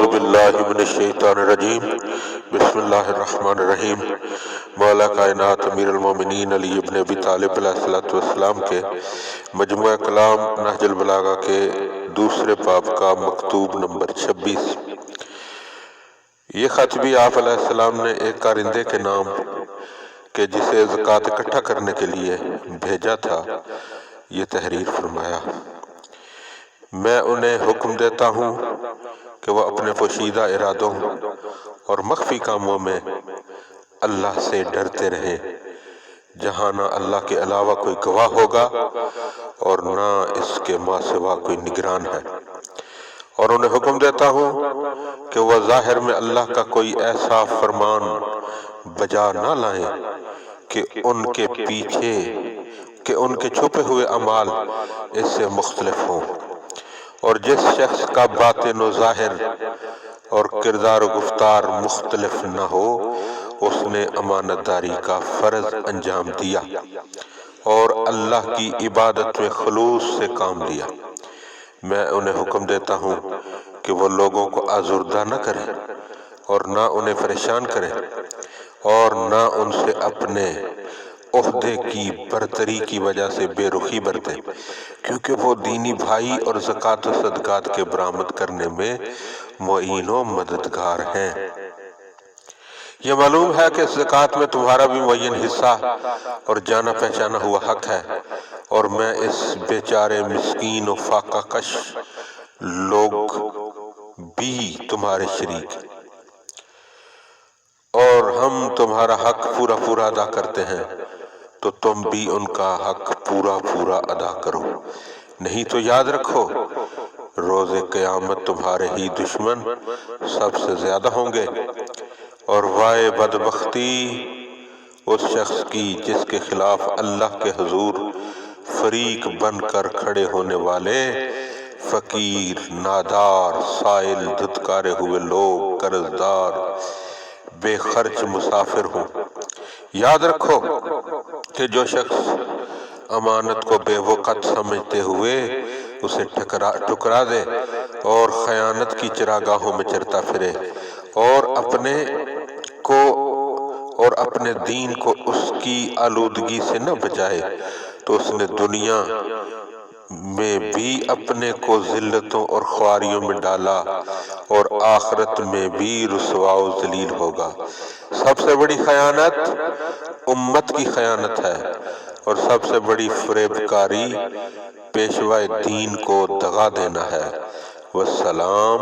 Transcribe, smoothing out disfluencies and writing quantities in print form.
اعوذ باللہ من الشیطان الرجیم بسم اللہ الرحمن الرحیم۔ مولا کائنات امیر المومنین علی ابن ابی طالب علیہ السلام کے مجموعہ کلام نہج البلاغہ کے دوسرے باب کا مکتوب نمبر 26۔ یہ خط بھی آپ علیہ السلام نے ایک کارندے کے نام کہ جسے زکوٰۃ اکٹھا کرنے کے لیے بھیجا تھا یہ تحریر فرمایا۔ میں انہیں حکم دیتا ہوں کہ وہ اپنے پوشیدہ ارادوں اور مخفی کاموں میں اللہ سے ڈرتے رہیں، جہاں نہ اللہ کے علاوہ کوئی گواہ ہوگا اور نہ اس کے ماں سوا کوئی نگران ہے۔ اور انہیں حکم دیتا ہوں کہ وہ ظاہر میں اللہ کا کوئی ایسا فرمان بجا نہ لائیں کہ ان کے چھپے ہوئے اعمال اس سے مختلف ہوں، اور جس شخص کا باطن و ظاہر اور کردار و گفتار مختلف نہ ہو اس نے امانت داری کا فرض انجام دیا اور اللہ کی عبادت میں خلوص سے کام لیا۔ میں انہیں حکم دیتا ہوں کہ وہ لوگوں کو آزردہ نہ کریں اور نہ انہیں پریشان کریں اور نہ ان سے اپنے عہدے کی برتری کی وجہ سے بے رخی برتیں، کیونکہ وہ دینی بھائی اور زکوٰۃ و صدقات کے برآمد کرنے میں معین و مددگار ہیں۔ یہ معلوم ہے کہ زکوٰۃ میں تمہارا بھی معین حصہ اور جانا پہچانا ہوا حق ہے، اور میں اس بیچارے مسکین و فاقہ کش لوگ بھی تمہارے شریک ہیں، اور ہم تمہارا حق پورا ادا کرتے ہیں، تو تم بھی ان کا حق پورا ادا کرو، نہیں تو یاد رکھو روز قیامت تمہارے ہی دشمن سب سے زیادہ ہوں گے، اور وائے بدبختی اس شخص کی جس کے خلاف اللہ کے حضور فریق بن کر کھڑے ہونے والے فقیر، نادار، سائل، دھتکارے ہوئے لوگ، قرضدار، بے خرچ مسافر ہوں۔ یاد رکھو کہ جو شخص امانت کو بے وقت سمجھتے ہوئے اسے ٹکرا دے اور خیانت کی چراگاہوں میں چرتا پھرے اور اپنے دین کو اس کی آلودگی سے نہ بچائے، تو اس نے دنیا میں بھی اپنے کو ذلتوں اور خواریوں میں ڈالا اور آخرت میں بھی رسوا و ذلیل ہوگا۔ سب سے بڑی خیانت امت کی خیانت ہے، اور سب سے بڑی فریب کاری پیشوائے دین کو دغا دینا ہے۔ والسلام